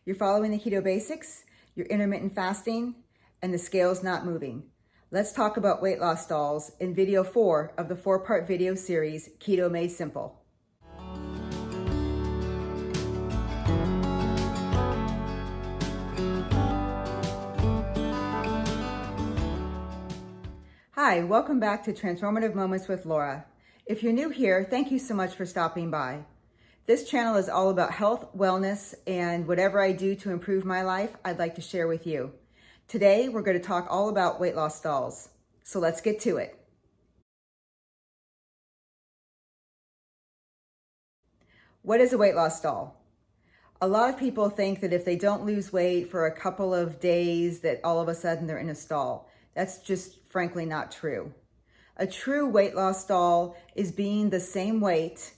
You're following the keto basics, you're intermittent fasting, and the scale's not moving. Let's talk about weight loss stalls in video 4 of the 4-part video series, Keto Made Simple. Hi, welcome back to Transformative Moments with Laura. If you're new here, thank you so much for stopping by. This channel is all about health, wellness, and whatever I do to improve my life, I'd like to share with you. Today, we're going to talk all about weight loss stalls. So let's get to it. What is a weight loss stall? A lot of people think that if they don't lose weight for a couple of days, that all of a sudden they're in a stall. That's just frankly not true. A true weight loss stall is being the same weight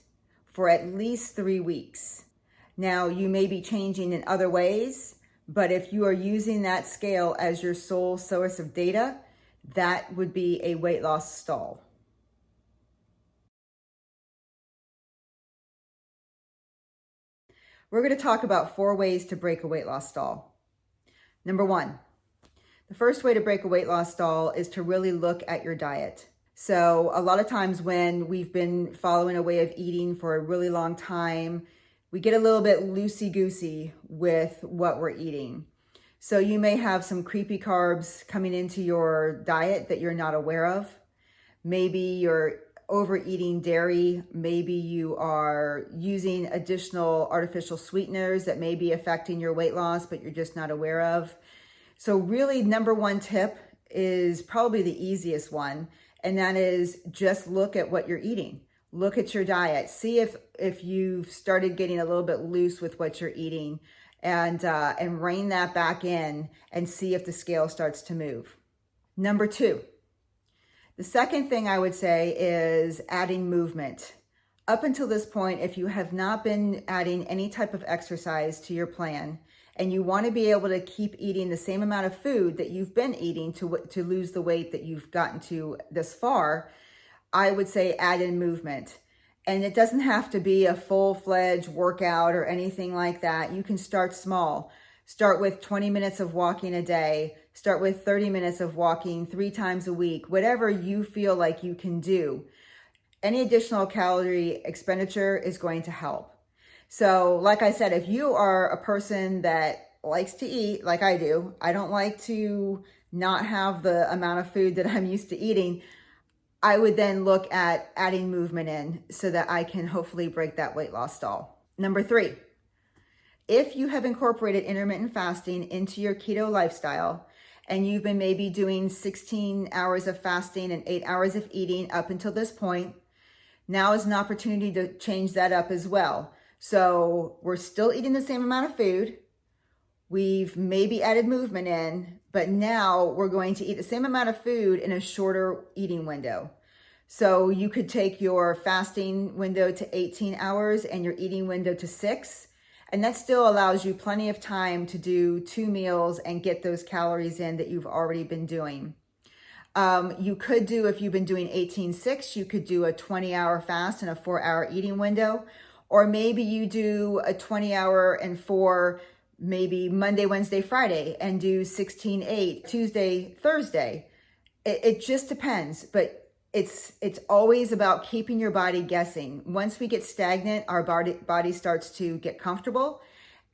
for at least 3 weeks. Now, you may be changing in other ways, but if you are using that scale as your sole source of data, that would be a weight loss stall. We're going to talk about 4 ways to break a weight loss stall. Number 1, the first way to break a weight loss stall is to really look at your diet. So a lot of times when we've been following a way of eating for a really long time, we get a little bit loosey-goosey with what we're eating. So you may have some creepy carbs coming into your diet that you're not aware of. Maybe you're overeating dairy. Maybe you are using additional artificial sweeteners that may be affecting your weight loss, but you're just not aware of. So really, number 1 tip is probably the easiest one, and that is just look at what you're eating. Look at your diet. See if you've started getting a little bit loose with what you're eating, and rein that back in and see if the scale starts to move. Number 2, the second thing I would say is adding movement. Up until this point, if you have not been adding any type of exercise to your plan, and you want to be able to keep eating the same amount of food that you've been eating to lose the weight that you've gotten to this far, I would say add in movement. And it doesn't have to be a full-fledged workout or anything like that. You can start small. Start with 20 minutes of walking a day. Start with 30 minutes of walking 3 times a week. Whatever you feel like you can do. Any additional calorie expenditure is going to help. So like I said, if you are a person that likes to eat like I do, I don't like to not have the amount of food that I'm used to eating, I would then look at adding movement in so that I can hopefully break that weight loss stall. Number 3, if you have incorporated intermittent fasting into your keto lifestyle and you've been maybe doing 16 hours of fasting and 8 hours of eating up until this point, now is an opportunity to change that up as well. So we're still eating the same amount of food. We've maybe added movement in, but now we're going to eat the same amount of food in a shorter eating window. So you could take your fasting window to 18 hours and your eating window to 6, and that still allows you plenty of time to do 2 meals and get those calories in that you've already been doing. You could do, if you've been doing 18-6, you could do a 20-hour fast and a 4-hour eating window. Or maybe you do a 20-hour and 4, maybe Monday, Wednesday, Friday, and do 16-8, Tuesday, Thursday. It just depends, but it's always about keeping your body guessing. Once we get stagnant, our body starts to get comfortable,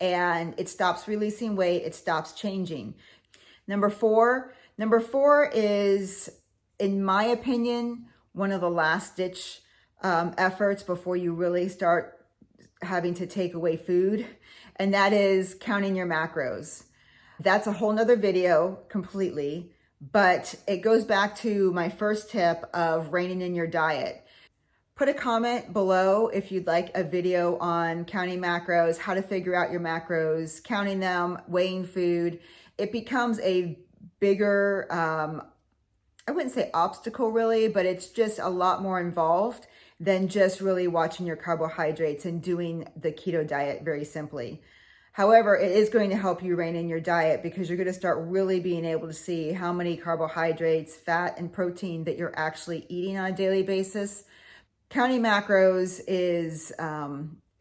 and it stops releasing weight, it stops changing. Number 4 is, in my opinion, one of the last-ditch efforts before you really start having to take away food, and that is counting your macros. That's a whole nother video completely, but it goes back to my first tip of reining in your diet. Put a comment below if you'd like a video on counting macros, how to figure out your macros, counting them, weighing food. It becomes a bigger, I wouldn't say obstacle really, but it's just a lot more involved than just really watching your carbohydrates and doing the keto diet very simply. However, it is going to help you rein in your diet because you're going to start really being able to see how many carbohydrates, fat, and protein that you're actually eating on a daily basis. Counting macros is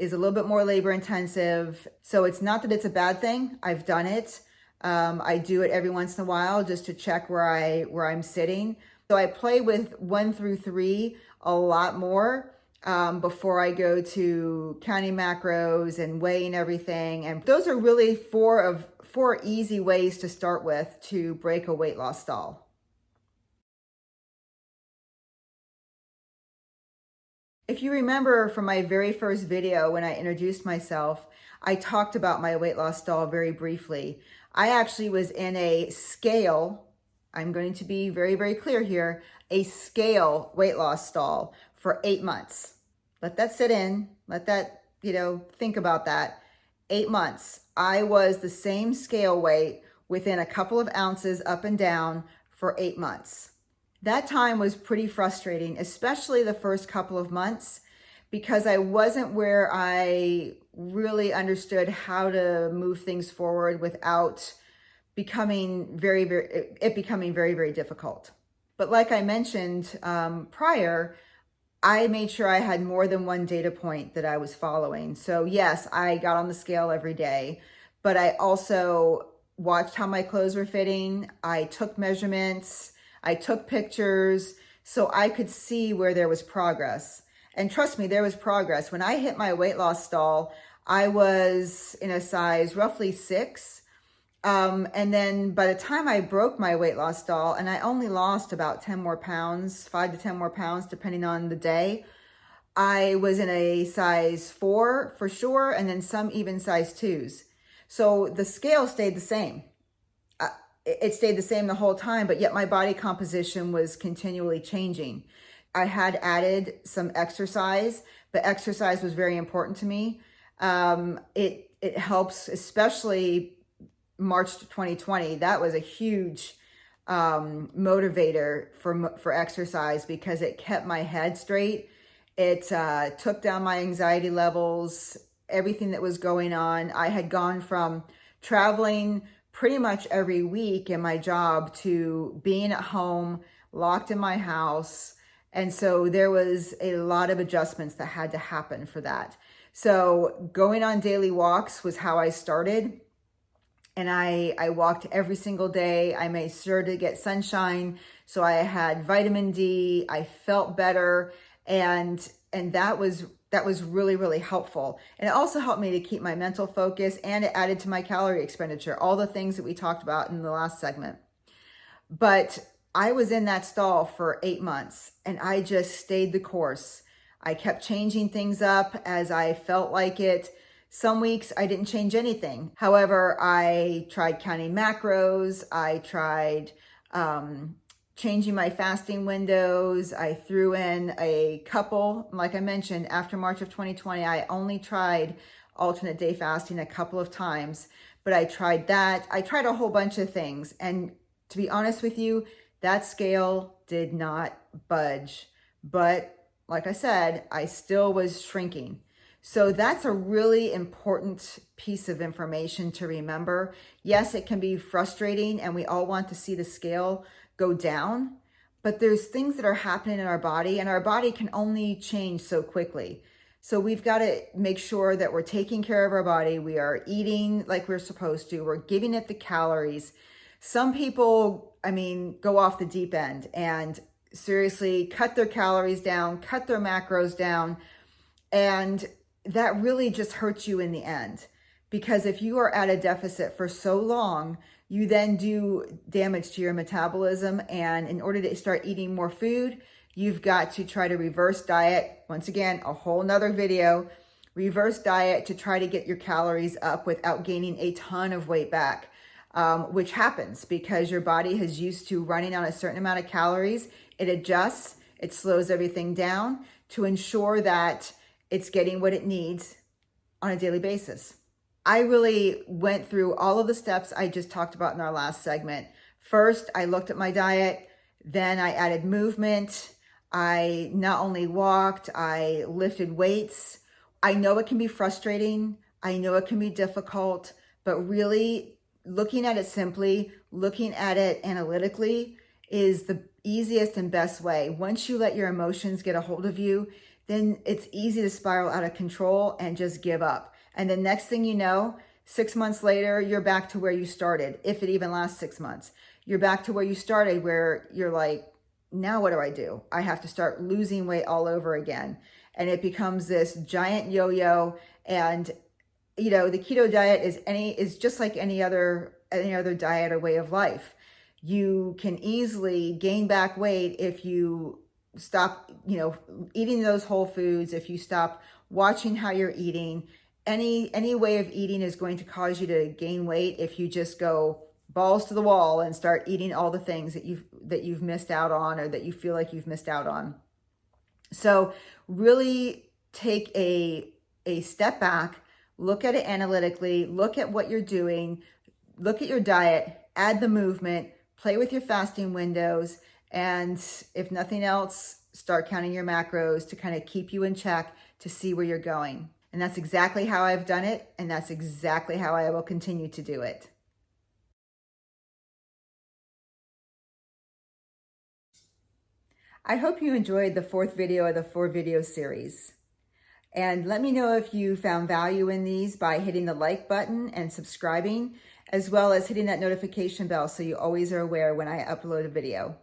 is a little bit more labor intensive. So it's not that it's a bad thing. I've done it. I do it every once in a while just to check where I'm sitting. So I play with 1 through 3 a lot more before I go to counting macros and weighing everything. And those are really four easy ways to start with to break a weight loss stall. If you remember from my very first video when I introduced myself, I talked about my weight loss stall very briefly. I actually was in a scale, I'm going to be very, very clear here, a scale weight loss stall for 8 months. Let that sit in, let that, think about that. 8 months. I was the same scale weight within a couple of ounces up and down for 8 months. That time was pretty frustrating, especially the first couple of months, because I wasn't where I really understood how to move things forward without becoming very, very difficult. But like I mentioned prior, I made sure I had more than one data point that I was following. So yes, I got on the scale every day, but I also watched how my clothes were fitting. I took measurements. I took pictures so I could see where there was progress. And trust me, there was progress. When I hit my weight loss stall, I was in a size roughly 6. And then by the time I broke my weight loss stall, and I only lost about 10 more pounds, 5 to 10 more pounds, depending on the day, I was in a size 4 for sure, and then some even size 2s. So the scale stayed the same. It stayed the same the whole time, but yet my body composition was continually changing. I had added some exercise, but exercise was very important to me. It helps, especially March 2020. That was a huge motivator for exercise because it kept my head straight. It took down my anxiety levels, everything that was going on. I had gone from traveling pretty much every week in my job to being at home, locked in my house. And so there was a lot of adjustments that had to happen for that. So going on daily walks was how I started. And I walked every single day. I made sure to get sunshine. So I had vitamin D. I felt better. And that was really, really helpful. And it also helped me to keep my mental focus, and it added to my calorie expenditure, all the things that we talked about in the last segment. But I was in that stall for 8 months and I just stayed the course. I kept changing things up as I felt like it. Some weeks I didn't change anything. However, I tried counting macros. I tried changing my fasting windows. I threw in a couple, like I mentioned, after March of 2020, I only tried alternate day fasting a couple of times, but I tried that. I tried a whole bunch of things. And to be honest with you, that scale did not budge. But like I said, I still was shrinking. So that's a really important piece of information to remember. Yes, it can be frustrating and we all want to see the scale go down, but there's things that are happening in our body and our body can only change so quickly. So we've got to make sure that we're taking care of our body. We are eating like we're supposed to. We're giving it the calories. Some people, go off the deep end and seriously cut their calories down, cut their macros down, and that really just hurts you in the end. Because if you are at a deficit for so long, you then do damage to your metabolism. And in order to start eating more food, you've got to try to reverse diet. Once again, a whole nother video, reverse diet to try to get your calories up without gaining a ton of weight back, which happens because your body has used to running on a certain amount of calories. It adjusts, it slows everything down to ensure that it's getting what it needs on a daily basis. I really went through all of the steps I just talked about in our last segment. First, I looked at my diet. Then I added movement. I not only walked, I lifted weights. I know it can be frustrating. I know it can be difficult, but really looking at it simply, looking at it analytically is the easiest and best way. Once you let your emotions get a hold of you, then it's easy to spiral out of control and just give up. And the next thing you know, 6 months later, you're back to where you started. If it even lasts 6 months, you're back to where you started, where you're like, now what do? I have to start losing weight all over again. And it becomes this giant yo-yo. And you know, the keto diet is just like any other diet or way of life. You can easily gain back weight if you stop, you know, eating those whole foods, if you stop watching how you're eating. Any way of eating is going to cause you to gain weight if you just go balls to the wall and start eating all the things that you've missed out on, or that you feel like you've missed out on. So really take a step back, look at it analytically, look at what you're doing, look at your diet, add the movement, play with your fasting windows, and if nothing else, start counting your macros to kind of keep you in check to see where you're going. And that's exactly how I've done it, and that's exactly how I will continue to do it. I hope you enjoyed the 4th video of the 4-video series. And let me know if you found value in these by hitting the like button and subscribing, as well as hitting that notification bell so you always are aware when I upload a video.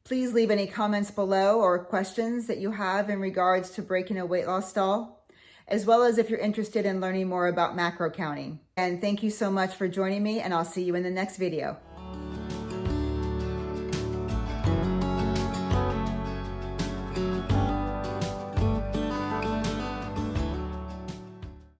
Please leave any comments below or questions that you have in regards to breaking a weight loss stall, as well as if you're interested in learning more about macro counting. And thank you so much for joining me, and I'll see you in the next video.